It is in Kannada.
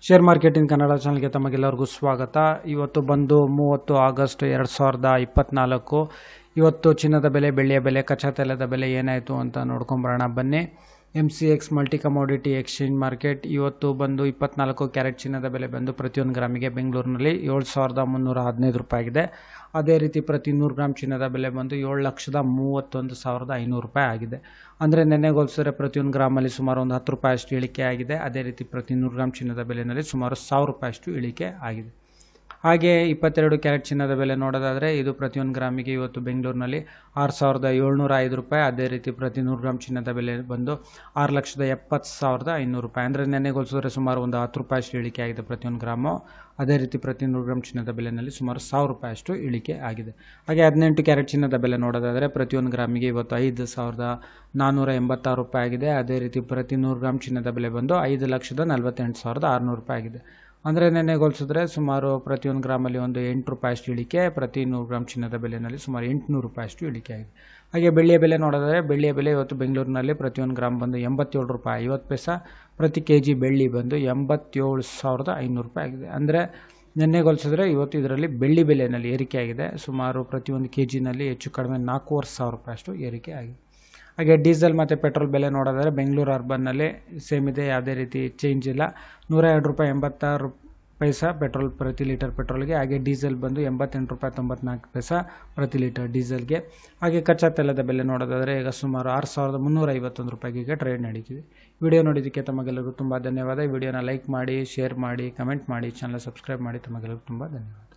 ಶೇರ್ ಮಾರ್ಕೆಟ್ ಇನ್ ಕನ್ನಡ ಚಾನಲ್ಗೆ ತಮಗೆಲ್ಲರಿಗೂ ಸ್ವಾಗತ. ಇವತ್ತು ಬಂದು 30 ಆಗಸ್ಟ್ 2024. ಇವತ್ತು ಚಿನ್ನದ ಬೆಲೆ, ಬೆಳ್ಳಿಯ ಬೆಲೆ, ಕಚ್ಚಾ ತೈಲದ ಬೆಲೆ ಏನಾಯಿತು ಅಂತ ನೋಡ್ಕೊಂಬರೋಣ ಬನ್ನಿ. MCX multi commodity exchange market ಇವತ್ತು ಬಂದು 24 ಕ್ಯಾರೆಟ್ ಚಿನ್ನದ ಬೆಲೆ ಬಂದು ಪ್ರತಿಯೊಂದು ಗ್ರಾಮಿಗೆ ಬೆಂಗಳೂರಿನಲ್ಲಿ 7,315 ರೂಪಾಯಿ ಆಗಿದೆ. ಅದೇ ರೀತಿ ಪ್ರತಿ 100 ಗ್ರಾಮ್ ಚಿನ್ನದ ಬೆಲೆ ಬಂದು 7,31,500 ರೂಪಾಯಿ ಆಗಿದೆ. ಅಂದರೆ ನೆನ್ನೆಗೆ ಹೋಲಿಸಿದ್ರೆ ಪ್ರತಿಯೊಂದು ಗ್ರಾಮಲ್ಲಿ ಸುಮಾರು ಒಂದು 10 ರೂಪಾಯಿ ಅಷ್ಟು ಇಳಿಕೆ ಆಗಿದೆ. ಅದೇ ರೀತಿ ಪ್ರತಿ 100 ಗ್ರಾಮ್ ಚಿನ್ನದ ಬೆಲೆಯಲ್ಲಿ ಸುಮಾರು 1,000 ರೂಪಾಯಿ ಅಷ್ಟು ಇಳಿಕೆ ಆಗಿದೆ. ಹಾಗೆ 22 ಕ್ಯಾರೆಟ್ ಚಿನ್ನದ ಬೆಲೆ ನೋಡೋದಾದರೆ ಇದು ಪ್ರತಿಯೊಂದು ಗ್ರಾಮಿಗೆ ಇವತ್ತು ಬೆಂಗಳೂರಿನಲ್ಲಿ 6,705 ರೂಪಾಯಿ. ಅದೇ ರೀತಿ ಪ್ರತಿ 100 ಗ್ರಾಮ್ ಚಿನ್ನದ ಬೆಲೆ ಬಂದು 6,70,500 ರೂಪಾಯಿ. ಅಂದರೆ ನೆನ್ನೆಗೆ ಹೋಲಿಸಿದ್ರೆ ಸುಮಾರು ಒಂದು 10 ರೂಪಾಯಿ ಅಷ್ಟು ಇಳಿಕೆ ಆಗಿದೆ ಪ್ರತಿಯೊಂದು ಗ್ರಾಮು. ಅದೇ ರೀತಿ ಪ್ರತಿ 100 ಗ್ರಾಮ್ ಚಿನ್ನದ ಬೆಲೆಯಲ್ಲಿ ಸುಮಾರು 1,000 ರೂಪಾಯಿ ಅಷ್ಟು ಇಳಿಕೆ ಆಗಿದೆ. ಹಾಗೆ 18 ಕ್ಯಾರೆಟ್ ಚಿನ್ನದ ಬೆಲೆ ನೋಡೋದಾದರೆ ಪ್ರತಿಯೊಂದು ಗ್ರಾಮಿಗೆ ಇವತ್ತು 5,486 ರೂಪಾಯಿ ಆಗಿದೆ. ಅದೇ ರೀತಿ ಪ್ರತಿ 100 ಗ್ರಾಮ್ ಚಿನ್ನದ ಬೆಲೆ ಬಂದು 5,48,600 ರೂಪಾಯಿ ಆಗಿದೆ. ಅಂದರೆ ನೆನ್ನೆಗೆ ಹೋಲಿಸಿದ್ರೆ ಸುಮಾರು ಪ್ರತಿಯೊಂದು ಗ್ರಾಮಲ್ಲಿ ಒಂದು 8 ರೂಪಾಯಿ ಅಷ್ಟು ಇಳಿಕೆ, ಪ್ರತಿ 100 ಗ್ರಾಮ್ ಚಿನ್ನದ ಬೆಲೆಯಲ್ಲಿ ಸುಮಾರು 800 ರೂಪಾಯಿ ಅಷ್ಟು ಇಳಿಕೆ ಆಗಿದೆ. ಹಾಗೆ ಬೆಳ್ಳಿಯ ಬೆಲೆ ನೋಡೋದಾದರೆ ಬೆಳ್ಳಿಯ ಬೆಲೆ ಇವತ್ತು ಬೆಂಗಳೂರಿನಲ್ಲಿ ಪ್ರತಿಯೊಂದು ಗ್ರಾಮ್ ಬಂದು 87 ರೂಪಾಯಿ 50 ಪೈಸೆ, ಪ್ರತಿ kg ಬೆಳ್ಳಿ ಬಂದು 87,500 ರೂಪಾಯಿ ಆಗಿದೆ. ಅಂದರೆ ನೆನ್ನೆಗೆ ಹೋಲಿಸಿದ್ರೆ ಇವತ್ತು ಇದರಲ್ಲಿ ಬೆಳ್ಳಿ ಬೆಲೆಯಲ್ಲಿ ಏರಿಕೆ ಆಗಿದೆ. ಸುಮಾರು ಪ್ರತಿಯೊಂದು kgನಲ್ಲಿ ಹೆಚ್ಚು ಕಡಿಮೆ 4,500 ರೂಪಾಯಿ ಅಷ್ಟು ಏರಿಕೆ ಆಗಿದೆ. ಹಾಗೆ ಡೀಸೆಲ್ ಮತ್ತು ಪೆಟ್ರೋಲ್ ಬೆಲೆ ನೋಡೋದಾದರೆ ಬೆಂಗಳೂರು ಅರ್ಬನ್ನಲ್ಲಿ ಸೇಮ್ ಇದೆ, ಯಾವುದೇ ರೀತಿ ಚೇಂಜ್ ಇಲ್ಲ. 102 ರೂಪಾಯಿ 86 ಪೈಸೆ ಪೆಟ್ರೋಲ್ ಪ್ರತಿ ಲೀಟರ್ ಪೆಟ್ರೋಲ್ಗೆ. ಹಾಗೆ ಡೀಸೆಲ್ ಬಂದು 88 ರೂಪಾಯಿ 94 ಪೈಸೆ ಪ್ರತಿ ಲೀಟರ್ ಡೀಸೆಲ್ಗೆ. ಹಾಗೆ ಕಚ್ಚಾ ತೈಲದ ಬೆಲೆ ನೋಡೋದಾದರೆ ಈಗ ಸುಮಾರು 6,351 ರೂಪಾಯಿಗೆ ಟ್ರೇಡ್ ನಡೀತಿದೆ. ವಿಡಿಯೋ ನೋಡಿದ್ದಕ್ಕೆ ತಮಗೆಲ್ಲರಿಗೂ ತುಂಬ ಧನ್ಯವಾದ. ಈ ವಿಡಿಯೋನ ಲೈಕ್ ಮಾಡಿ, ಶೇರ್ ಮಾಡಿ, ಕಮೆಂಟ್ ಮಾಡಿ, ಚಾನಲ್ ಸಬ್ಸ್ಕ್ರೈಬ್ ಮಾಡಿ. ತಮಗೆಲ್ಲರಿಗೂ ತುಂಬ ಧನ್ಯವಾದ.